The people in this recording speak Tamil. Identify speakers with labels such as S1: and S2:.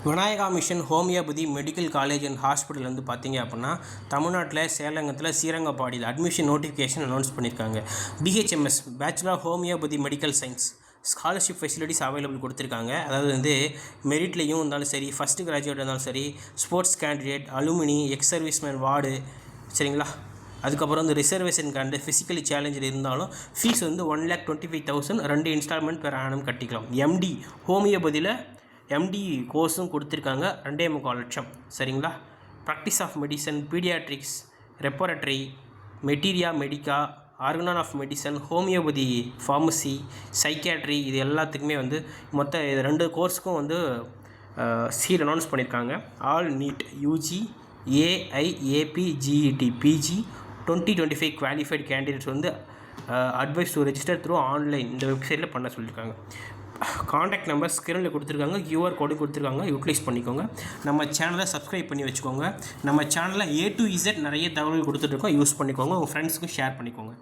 S1: Vinayaka mission homeopathy medical college and hospital வந்து பார்த்தீங்க அப்படின்னா தமிழ்நாட்டில் சேலங்கத்தில் சீரங்கப்பாடியில் அட்மிஷன் நோட்டிஃபிகேஷன் அனௌன்ஸ் பண்ணியிருக்காங்க. BHMS bachelor homeopathy medical science scholarship facilities available கொடுத்துருக்காங்க. அதாவது வந்து மெரிட்லேயும் இருந்தாலும் சரி, ஃபஸ்ட்டு கிராஜுவேட் இருந்தாலும் சரி, sports candidate, alumni, ex serviceman ward, சரிங்களா. அதுக்கப்புறம் வந்து ரிசர்வேஷன் கார்டு, ஃபிசிக்கலி சேலஞ்சு இருந்தாலும் ஃபீஸ் வந்து 1,25,000 2 இன்ஸ்டால்மெண்ட் பெர் ஆனம் கட்டிக்கலாம். எம்டி ஹோமியோபதியில் எம்டி கோர்ஸும் கொடுத்துருக்காங்க 2.25 லட்சம், சரிங்களா. Practice of medicine, paediatrics, repertory, materia medica, organon of medicine, homeopathy pharmacy, psychiatry, இது எல்லாத்துக்குமே வந்து மொத்தம் 2 கோர்ஸுக்கும் வந்து சீட் அனௌன்ஸ் பண்ணியிருக்காங்க. All NEET UG AIAPGET PG 2025 qualified candidates வந்து advise to register through online இந்த வெப்சைட்டில் பண்ண சொல்லியிருக்காங்க. காண்டாக்ட் நம்பர் ஸ்க்ரீனில் கொடுத்துருக்காங்க, கியூஆர் கோடு கொடுத்துருக்காங்க, யூட்டிலைஸ் பண்ணிக்கோங்க. நம்ம சேனலை சப்ஸ்கிரைப் பண்ணி வச்சுக்கோங்க. நம்ம சேனலில் A to Z நிறைய தகவல்கள் கொடுத்துட்ருக்கோம், யூஸ் பண்ணிக்கோங்க. உங்கள் ஃப்ரெண்ட்ஸுக்கும் ஷேர் பண்ணிக்கோங்க.